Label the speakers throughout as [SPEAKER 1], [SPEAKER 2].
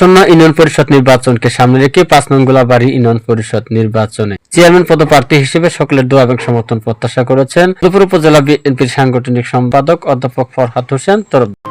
[SPEAKER 1] আসন্ন ইউনিয়ন পরিষদ নির্বাচনকে সামনে রেখে ৫ নং গোলাবাড়ী ইউনিয়ন পরিষদ নির্বাচনে চেয়ারম্যান পদপ্রার্থী হিসেবে সকলের দোয়া এবং সমর্থন প্রত্যাশা করেছেন মধুপুর উপজেলা বিএনপির সাংগঠনিক সম্পাদক অধ্যাপক ফরহাদ হোসেন তরফদার।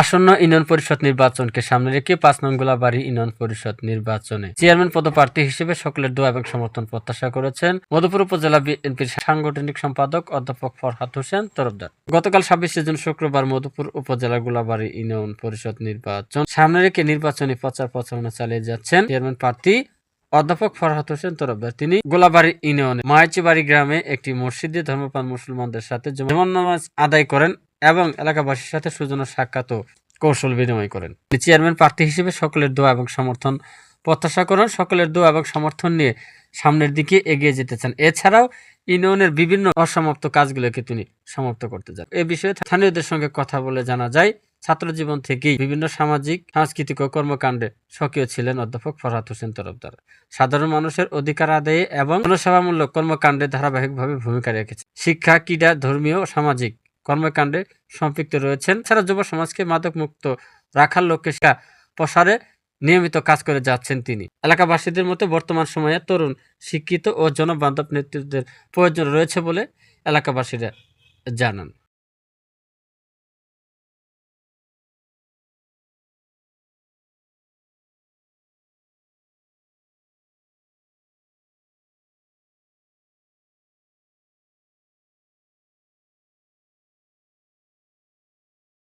[SPEAKER 1] আসন্ন ইউনিয়ন পরিষদ নির্বাচনকে সামনে রেখে ৫ নং গোলাবাড়ী ইউনিয়ন পরিষদ নির্বাচনে চেয়ারম্যান পদপ্রার্থী হিসেবে সকলের দোয়া এবং সমর্থন প্রত্যাশা করেছেন মধুপুর উপজেলা বিএনপির সাংগঠনিক সম্পাদক অধ্যাপক ফরহাদ হোসেন তরফদার। গতকাল ২৬শে জুন শুক্রবার মধুপুর উপজেলার গোলাবাড়ী ইউনিয়ন পরিষদ নির্বাচন সামনে রেখে নির্বাচনী প্রচার প্রচারণা চালিয়ে যাচ্ছেন চেয়ারম্যান প্রার্থী অধ্যাপক ফরহাদ হোসেন তরফদার। তিনি গোলাবাড়ী ইউনিয়নে মায়াচিবাড়ি গ্রামে একটি মসজিদে ধর্মপ্রাণ মুসলমানদের সাথে জুমার নামাজ আদায় করেন এবং এলাকাবাসীর সাথে সৌজন্য সাক্ষাৎ ও কৌশল বিনিময় করেন। চেয়ারম্যান প্রার্থী হিসেবে সকলের দোয়া এবং সমর্থন প্রত্যাশা করেন, সকলের দোয়া এবং সমর্থন নিয়ে সামনের দিকে এগিয়ে যেতে চান। এছাড়াও ইউনিয়নের বিভিন্ন অসমাপ্ত কাজগুলোকে তিনি সমাপ্ত করতে চান। এ বিষয়ে স্থানীয়দের সঙ্গে কথা বলে জানা যায়, ছাত্র জীবন থেকেই বিভিন্ন সামাজিক সাংস্কৃতিক ও কর্মকাণ্ডে সক্রিয় ছিলেন অধ্যাপক ফরহাদ হোসেন তরফদার। সাধারণ মানুষের অধিকার আদায়ে এবং জনসেবামূলক কর্মকাণ্ডে ধারাবাহিকভাবে ভূমিকা রেখেছেন। শিক্ষা, ক্রীড়া, ধর্মীয় ও সামাজিক কর্মকাণ্ডে সম্পৃক্ত রয়েছেন। ছাড়া যুব সমাজকে মাদক মুক্ত রাখার লক্ষ্যে শিক্ষা প্রসারে নিয়মিত কাজ করে যাচ্ছেন তিনি। এলাকাবাসীদের মতো বর্তমান সময়ে তরুণ, শিক্ষিত ও জনবান্ধব নেতৃত্বের প্রয়োজন রয়েছে বলে এলাকাবাসীরা জানান।